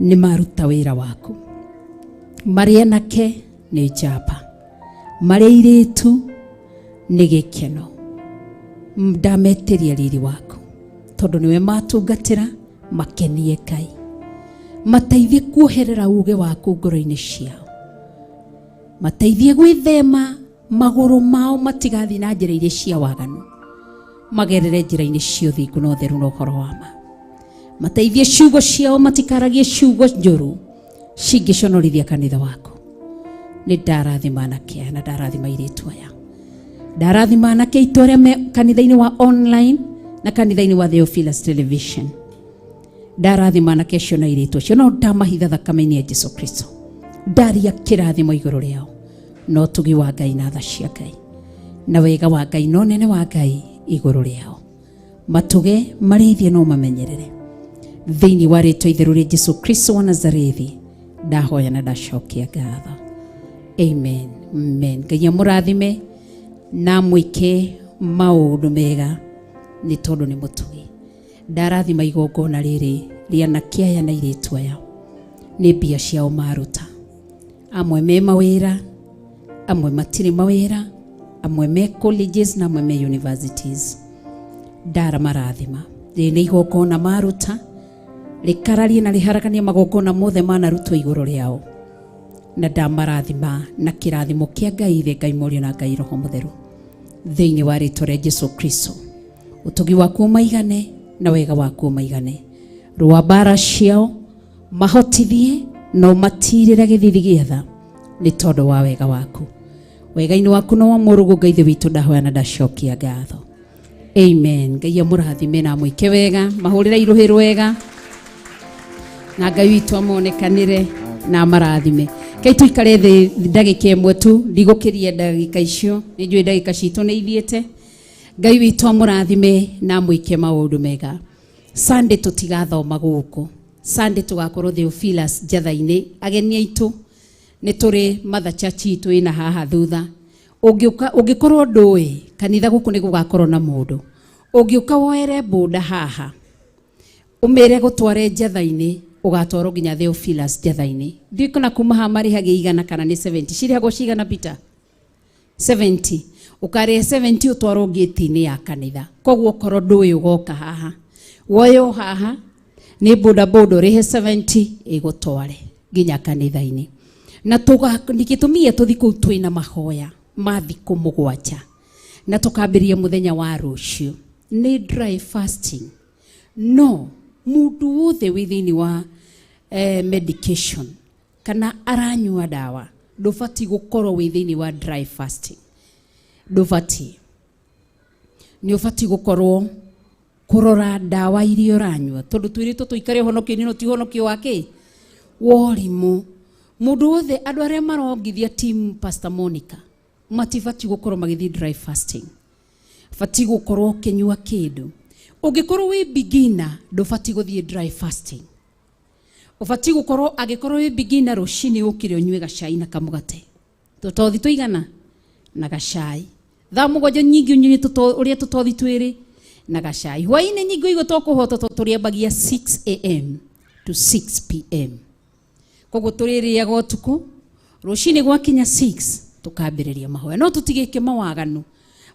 nĩ maruta wĩra waku. Marĩ anake nĩ njamba, marĩ airĩtu nĩ gĩkeno. Ndametĩria riri waku tondũ nĩwe matungatĩra, makenie Ngai. Mateithie kuoherera uge waku ngoro-inĩ ciao, mateithie gwĩthema magũrũ mao matigathi na njĩra iria cia waganu, magerere njĩra-inĩ cia ũthingu na ũtheru na ũhoro wa ma. Mateithie ciugo ciao matikaragie ciugo njũru cingĩconorithia kanitha waku. Nĩ ndarathima anake aya na ndarathima airĩtu aya, ndarathima anake aitũ arĩa me kanitha-inĩ wa online na kanitha-inĩ wa Theophilus Television. Ndarathima anake acio na airĩtu acio, no ndamahitha thakame-inĩ ya Jesũ Kristo, ndaria kĩrathimo igũrũ rĩao, no ũtugi wa Ngai na tha cia Ngai na wega wa Ngai no nene wa Ngai igũrũ rĩao. Matuge marĩithie no mamenyerere, thĩinĩ wa rĩtwa itheru rĩa Jesũ Kristo wa Nazarethi ndahoya na ndacokia ngatho. Amen, amen. Ngai amũrathime na mwĩke maũndũ mega, nĩ tondũ nĩ mũtugi. Ndarathima igongona rĩrĩ rĩa anake aya na airĩtu aya, nĩ mbia ciao maruta. Amwe me mawĩra, amwe matirĩ mawĩra, amwe me colleges na amwe me universities. Ndara marathima rĩrĩ igongona maruta, rĩkararie na rĩharakanie magongona mothe manarutwo igũrũ rĩao, na ndamarathima na kĩrathimo kĩa Ngai Ithe, Ngai Mũriũ na Ngai Roho Mũtheru, thĩinĩ wa rĩtwa rĩa Jesũ Kristo. Ũtugi waku maigane na wega waku maigane, rũa mbara ciao mahotithie no matirĩre gĩthithi gĩa tha, nĩ tondũ wa wega waku. Wega-inĩ waku no wa mũrũgũ Ngai Ithe witũ ndahoya na ndacokia ngatho. Amen. Ngai amũrathime na mwĩke wega, mahũrĩra irũhĩ rwega, na Ngai witũ amonekanĩre na amarathime. Kai tuikare thĩ ndagĩka ĩmwe tu, ndigũkĩria ndagĩka icio, nĩ njũĩ ndagĩka citũ nĩ ithiĩte. Ngai witũ amũrathime na mwĩke maũndũ mega. Sunday tũtigathoma gũkũ, Sunday tũgakorwo Theophilus njatha-inĩ, ageni aitũ nĩ tũrĩ Mother Church itũ ĩna haha thutha. Ũngĩkorwo ndũĩ kanitha gũkũ nĩ gũgakorwo na mũndũ, ũngĩũka woere bũnda haha ũmĩre gũtware njatha-inĩ, ũgatwarwo nginya Theophilus njatha-inĩ. Ndiũĩ kana kuma haha marĩhagia igana kana nĩ 70. Cirĩhagwo cigana Peter? 70. Ũkarĩha 70 ũtwarwo gate-inĩ ya kanitha. Koguo korwo ndũĩ ũgoka haha, woyo haha nĩ bũnda ũrĩhe 70 ĩgũtware nginya kanitha-inĩ. Na nĩgĩtũmire tũthi kũu twĩna mahoya ma thikũ 7 na tũkambĩrĩria mũthenya wa rũciũ. Nĩ dry fasting. No mũndũ wothe wĩ thĩinĩ wa medication kana aranyua dawa ndũbatiĩ gũkorwo wĩ thĩinĩ wa dry fasting. Ndũbatiĩ. Nĩ ũbatiĩ gũkorwo kũrora dawa iria ũranyua, tondũ twĩrĩtwo tũikare ũhonokio-inĩ no ti ũhonokio wake worimũ. Mũndũ wothe, andũ arĩa marongithia team Pastor Monica matibatiĩ gũkorwo magĩthiĩ dry fasting, batiĩ gũkorwo ũkĩnyua kĩndũ. Ũngĩkorwo wĩ beginner ndũbatiĩ gũthiĩ dry fasting. Ũbatiĩ gũkorwo, angĩkorwo wĩ beginner rũcinĩ ũkĩre ũnyue gacai na kamũgate, tũtothi tũigana na gacai. Thaa 7 nyingĩ ũnyue ũrĩa tũtothi twĩrĩ na gacai. Hwaĩ-inĩ nyingĩ igũtwo kũhota tũrĩambagia 6 AM to 6 PM. Koguo tũrĩrĩaga ũtukũ, rũcinĩ gwakinya 6 tũkambĩrĩria mahoya. No tũtigĩke mawaganu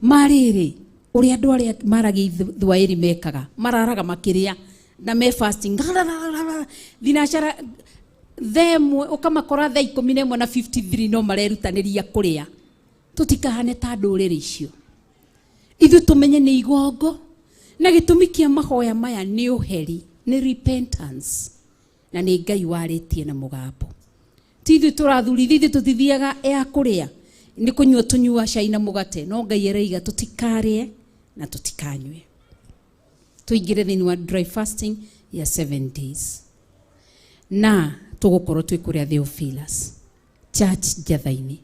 marĩrĩ ũrĩa andũ arĩa maragia thwaĩri mekaga, mararaga makĩrĩa na me fasting. Thinacara themwe ũkamakora thaa 11:53 no marerutanĩria kũrĩa. Tũtikahane ta ndũrĩrĩ icio. Ithuĩ tũmenye nĩ igongo, na gĩtũmi kĩa mahoya maya nĩ ũheri, nĩ repentance, na nĩ Ngai warĩtie na mũgambo. Ti ithuĩ tũrathurithia, ithuĩ tũtithiaga ya kũrĩa, nĩ kũnyua tũnyua cai na mũgate, no Ngai araiga tũtikarĩe na tũtikanyue. Tũingĩre thĩinĩ wa dry fasting ya 7 days. na tugukorwo twi kuria Theophilus church Njathaini.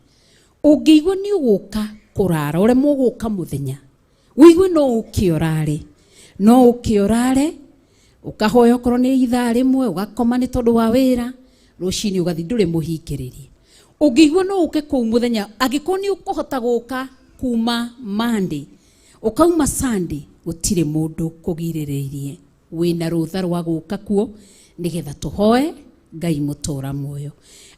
Ungiigua ni uguka kurara ure muguka muthenya wigwe no ukiorare ukahoya okorwo ni ithaa rimwe ugakoma ni tondu wa wira rucini ugathi nduri muhingiririe. Ungiigua no uke kuu muthenya angikorwo ni ukuhota guka kuma Monday ukauma Sunday gutire mundu kugiriririe wina rutha rwa guka kuo nigetha tuhoe Ngai mutura muoyo.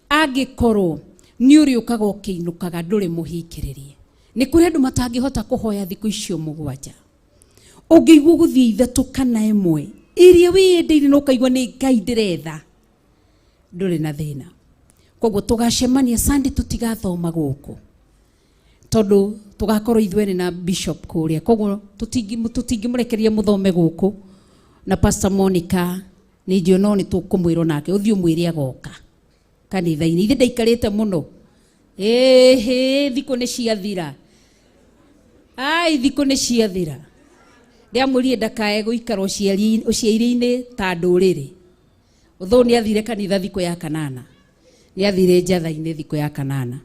Angikorwo ni uri ukaga ukiinukaga nduri muhingiririe ni kuri andu matangihota kuhoya thiku icio mugwanja. Ungiigua guthie ithatu kana imwe iria wiyendeirie no kaigua ni Ngai ndiretha nduri na thina. Koguo tugacemania Sunday tutigathoma guku tondu tugakorwo ithwene na bishop kuria. Koguo tutingimurekeria muthome guku na Pastor Monica ni ndio no ni tukumwiro nake uthio mwiri agoka kanitha-ini. Ithe ndaikarite muno thiku ni ciathira thiku ni ciathira ndiamurie ndakae guikara uciari-ini ta nduriri. Utho ni athire kanitha thiku ya kanana ni athire Njatha-ini thiku ya kanana.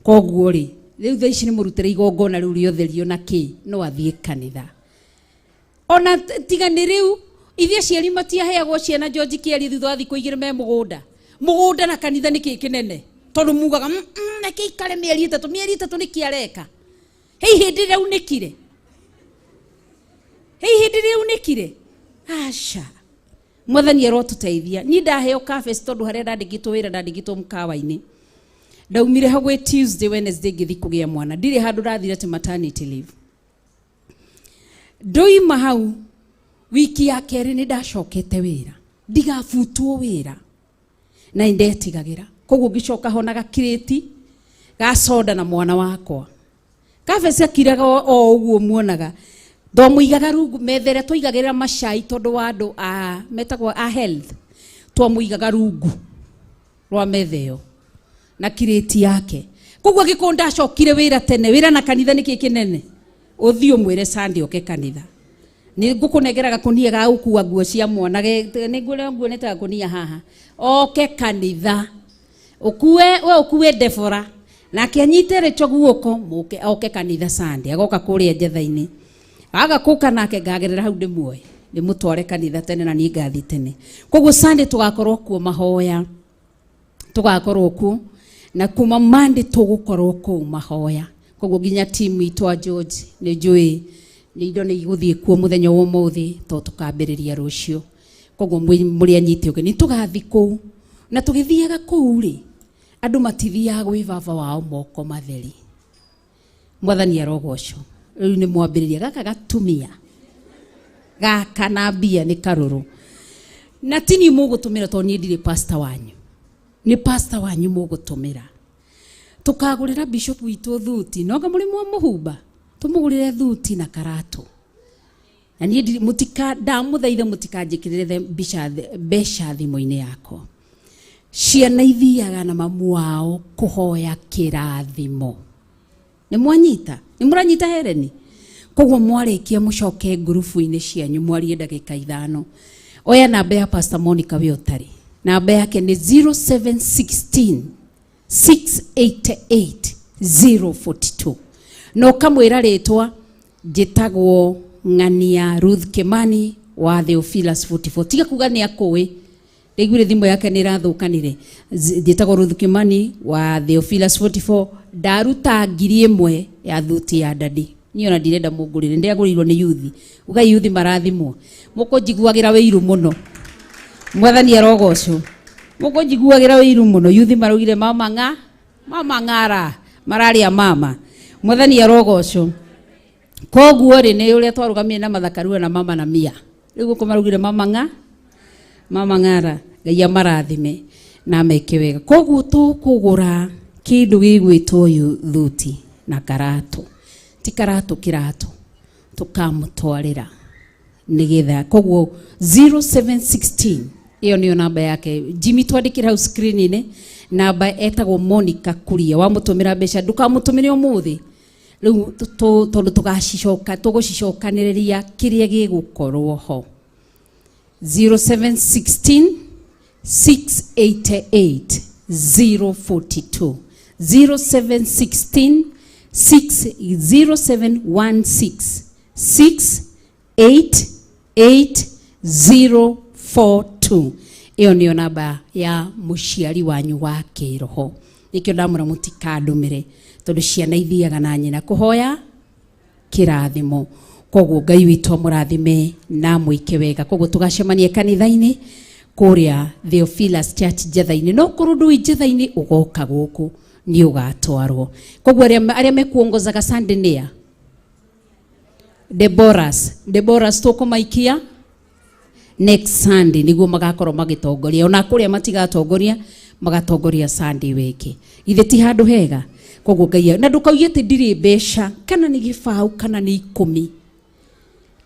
Koguo ri riu tha ici ni murutire igongona riu riotherio na ki no athie kanitha. Ona tigani riu ithia ciari matiaheagwo ciana George Kieri thutha wa thiku 2 me mugunda na kanitha ni kinene tondu mugaga neke ikare mieri 3 ni kiareka. Hei hindi riu nikire asha mwathani arotuteithia. Ni ndaheo cafe tondu haria ndandikitwo wira ndandikitwo mukawa-ini. Ndaumire hagwe Tuesday Wednesday ngithi kugia mwana ndire handu rathire te maternity leave. Ndoima hau wiki ya keri ni ndacokete wira ndigabutwo wira na indetigagira. Koguo ngicoka honaga kireti ga soda na mwana wakwa kafe akiraga o uguo muonaga ndomuigaga rungu methere twigagira macai tondu wa andu metagwo a health twamuigaga rungu rwa metheo na kireti yake. Koguo gikonda acokire wira tene wira na kanitha niki kinene uthio mwire Sunday oke kanitha ni ngukunegeraga kunia ga ukua nguo cia mwana ni nguo neta kunia haha oke kanitha ukue Defora na kianyitere choguoko muke oke kanitha Sunday agoka kuria Njatha-ini agakuka nake ngagerera hau ndi muoye ni mutware kanitha tene na ni ngathi tene. Koguo Sunday tugakorwo kuo mahoya tugakorwo ku na kuma Monday tugukorwo ku mahoya. Koguo ginya timu itwa George ni njui ni indo ni iguthie kuo muthenya wa muthi to tukambiriria rucio. Koguo muri anyite oke ni tugathi ku na tugithiaga ku ri andu matithia gwi baba wao moko matheri. Mwathani arogocwo riu ni mwambiriria gaka gatumia gaka na mbia ni karuru na tini mugutumira to ni ndire pastor wanyu ni pastor wanyu mugutumira tukagurira bishop witu thuti noga muri muhumba tumugurire thuti na karatu na ni mutika ndamuthaitha mutikanjikirire besha thimo-ini yako. Ciana ithiaga na mamu wao kuhoya kirathimo. Ni mwanyita ni muranyita hereni. Koguo mwarikia mucoke ngurubu-ini cianyu mwarie ndagika 5. Oya namba ya Pastor Monica we utari namba yake ni 0716 688 042 no kamwira ritwa njitagwo Ng'ania Ruth Kimani wa Theophilus 44. Tiga kuga ni akui rigure thimo yake ni rathukanire njitagwo Ruth Kimani wa Theophilus 44 ndaruta 1,000 ya thuti ya dadi niona ndirenda mungurire ndiagurirwo ni yuthi uga yuthi marathimwo muko njiguagira wiru muno mwathani arogocwo muko njiguagira wiru muno yuthi marugire mama ng'ara mararia mama mwathani arogocwo. Koguo ri ni uria twarugamire na mathakaru na mama na mia riu ko marugire mama ng'ara Ngai amarathime na meke wega. Koguo tukugura kindu gigwitwo yu thuti na karatu ti karatu kiratu tukamutwarira nigetha. Koguo 0716 iyo niyo namba yake Jimmy twandikira hau screen-ini namba etagwo Monica Kuria wamutumira mbeca ndukamutumire umuthi riu tondu tugucicokaniriria kiria gigukorwo ho 0716 688 042 0716 0716 688 iyo niyo namba ya muciari wanyu wa kiroho. Nikio ndamura mutikandumire tondu ciana ithiaga na nyina kuhoya kirathimo. Koguo Ngai witu amurathime na muike wega. Koguo tugacemanie kanitha-ini kuria Theophilus Church Jetha-ini. No kurundu Jetha-ini ugoka guku ni ugatwarwo. Koguo aria mekuongozaga Sunday nia Deborah's tukumaikia next Sunday niguo magakorwo magitongoria. Ona kuria matigatongoria magatongoria Sunday wiki. Ithe ti handu hega. Koguo Ngai na ndukauye ti ndiri mbeca kana ni gibau kana ni 10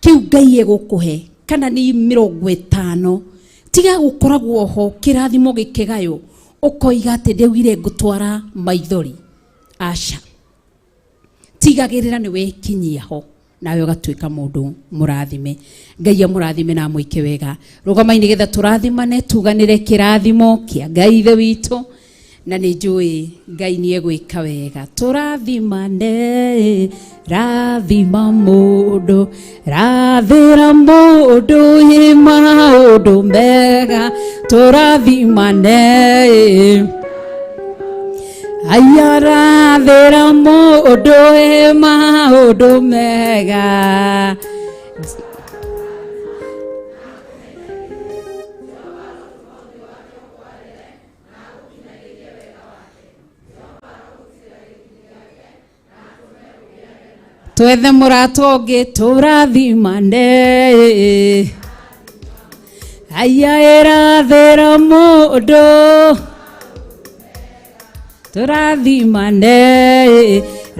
kiu Ngai egukuhe kana ni 50 tiga gukoragwo ho kirathimo gikigayo ukoiga ati ndewire ngutwara maithori. Aca tigagirira ni wekinyia ho nawe ugatuika mundu murathime. Ngai amurathime na muike wega. Rugama-ini getha turathimane tuganire kirathimo kia Ngai ithe witu na ni njui Ngai ni egwika wega. Turathimane rathima mundu rathira mundu hi maundu mega. Turathimane aya rathira mundu hi maundu mega. Twethe murato ungi turathimane aya irathira mundu turathimane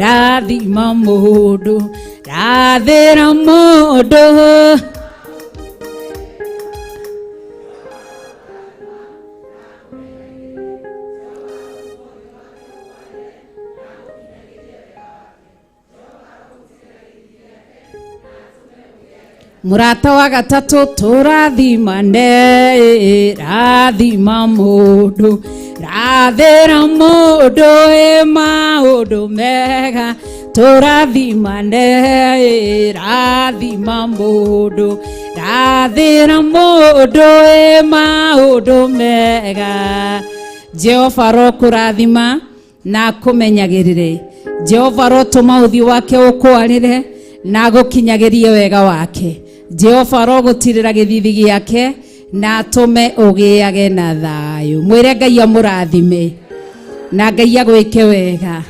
rathima mundu rathira mundu. Murata wa gatatu turathimane rathima mundu rathira mundu e maundu mega. Turathimane rathima mundu rathira mundu e maundu mega. Jehova ro kurathima na kumenyagirire. Jehova ro tuma uthi wake ukwarire na gukinyagirie wega wake. Jehova ro gutirira githithi giake na atume ugiage na thayu. Mwire Ngai amurathime na Ngai agwike wega.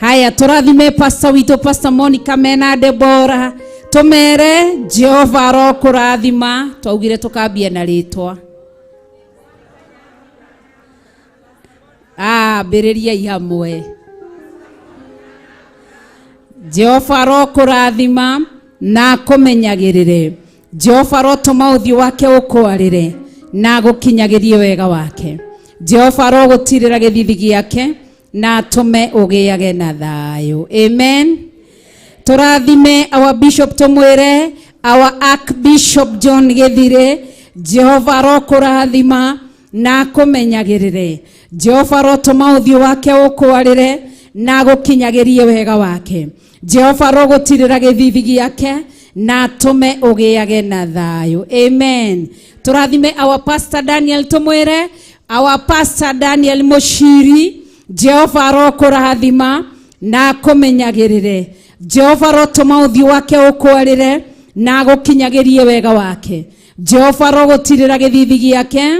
Haya turathime pastor witu Pastor Monica mena Deborah. Tumere Jehova ro kurathima. Twaugire tukambia na ritwa biriria ihamwe. Jehova ro kurathima na kumenyagirire. Jehova ro tuma uthi wake ukwarire na gukinyagirie wega wake. Jehova ro gutirira githithi giake na atume ugiage na thayu. Amen. Turathime our bishop tumwire our Archbishop John Githire. Jehova ro kurathima na kumenyagirire. Jehova ro tuma uthi wake ukwarire na gukinyagirie wega wake. Jehova ro gutirira githithi giake na atume ugiage na thayu. Amen. Turathime our Pastor Daniel tumwire our Pastor Daniel Mushiri. Jehova ro kurathima na kumenyagirire. Jehova ro tuma uthi wake ukwarire na gukinyagirie wega wake. Jehova ro gutirira githithi giake.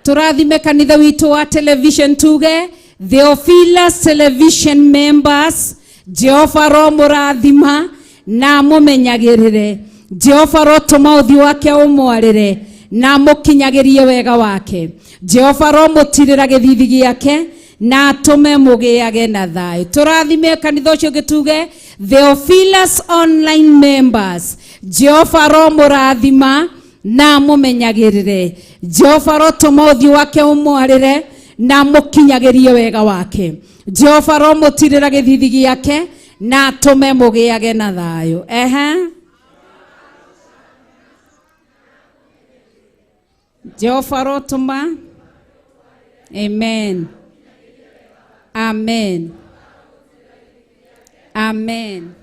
Turathime kanitha witu wa television tuge Theophilus television members. Jehova ro murathima na mumenyagirire. Jehova ro tuma uthi wake umwarire na mukinyagirie wega wake. Jehova ro mutirira githithi giake na atume mugiage na thayu. Turathime kanitha ucio gituge Theophilus online members. Jehova ro murathima na mumenyagirire. Jehova ro tuma uthi wake umwarire na mukinyagirie wega wake. Jehova ro mutirira githithi giake na atume mugiage na thayu. Jehova rotuma. Amen. Amen. Amen.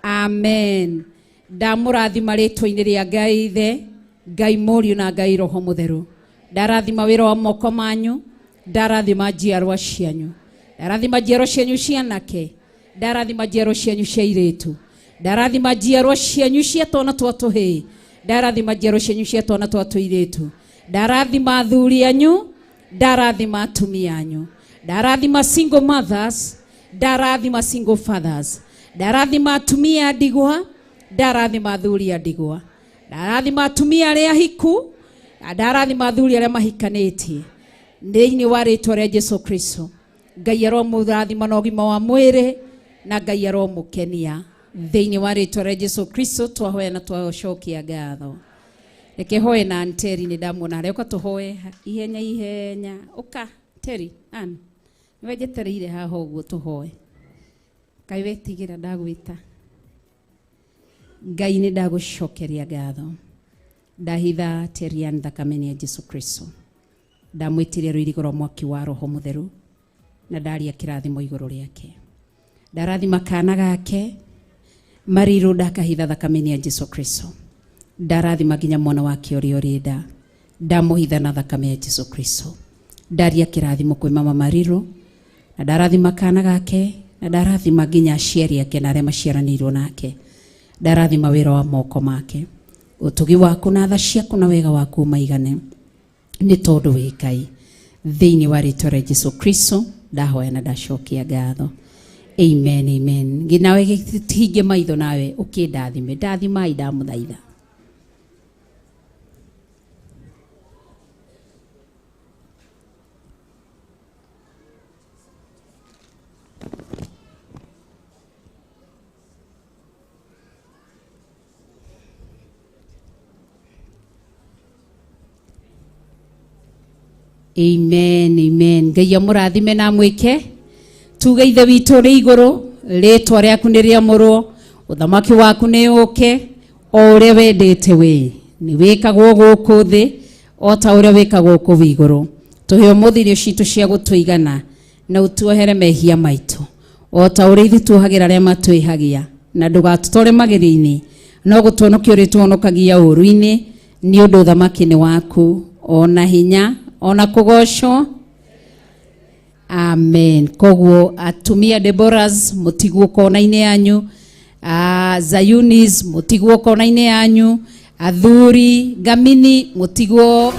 Amen. Ndamũrathima rĩtwa-inĩ rĩa Ngai Ithe, Ngai Mũriũ na Ngai Roho Mũtheru. Ndarathima wĩra wa moko manyu, ndarathima njiarwa cianyu, ndarathima njiarwa cianyu cia anake, ndarathima njiarwa cianyu cia airĩtu, ndarathima njiarwa cianyu cia twana twa tũhĩĩ, ndarathima njiarwa cianyu cia twana twa tũirĩtu, ndarathima athuri anyu, ndarathima atumia anyu, ndarathima single mothers, ndarathima single fathers, ndarathima atumia a ndigwa, ndarathima athuri a ndigwa, ndarathima atumia arĩa ahiku, ndarathima athuri arĩa mahikanĩtie. Thĩinĩ wa rĩtwa rĩa Jesũ Kristo, Ngai aromũrathima na ũgima wa mwĩrĩ, na Ngai aromũkenia. Thĩinĩ wa rĩtwa rĩa Jesũ Kristo twahoya na twacokia ngatho. Reke hoye na Anteri, nĩ ndamuona harĩa, ũka tũhoye ihenya ihenya. Ũka Teri, Ann, nĩwe njetereire haha ũguo tũhoye. Ngai wetigĩra ndagwĩta. Ngai nĩ ndagũcokeria ngatho. Ndahitha Teri Ann thakame-inĩ ya Jesũ Kristo. Ndamwĩtĩria rũirigo rwa mwaki wa Roho Mũtheru, na ndaria kĩrathimo igũrũ rĩake. Ndarathima kana gake, Mariru ndakahitha thakame-inĩ ya Jesũ Kristo. Ndarathima nginya mwana wake ũrĩa ũrĩ nda, ndamũhitha na thakame ya Jesũ Kristo. Ndaria kĩrathimo kwĩ mama Mariru, na ndarathima kana gake, na ndarathima nginya aciari ake na arĩa maciaranĩirwo nake. Ndarathima wĩra wa moko make, ũtugi waku na tha ciaku na wega waku maigane, nĩ tondũ wĩ Ngai. Thĩinĩ wa rĩtwa rĩa Jesũ Kristo ndahoya na ndacokia ngatho. Amen, amen. Nginawe gĩtinge maitho nawe ũkĩndathime. Ndathimai ndamũthaitha. Amen, amen. Ngai amũrathime na mwĩke. Tuge Ithe witũ rĩ igũrũ, rĩtwa rĩaku nĩ rĩamũrwo, ũthamaki waku nĩ ũke, o ũrĩa wendete wĩ. Nĩ wĩkagwo gũkũ thĩ, o ta ũrĩa wĩkagwo kũu igũrũ. Tũhe ũmũthĩ irio citũ cia gũtũigana, na ũtuohere mehia maitũ, o ta ũrĩa ithuĩ tuohagĩra arĩa matwĩhagia, na ndũgatũtware magerio-inĩ, no gũtuonokia ũrĩa tuonokagia ũũru-inĩ, nĩ ũndũ ũthamaki nĩ waku, ona hinya, ona kũgocwo. Amen. Koguo atumia Deborahs mũtigwo kona-inĩ yanyu, Zayunis mũtigwo kona-inĩ yanyu, athuri Ngamini mũtigwo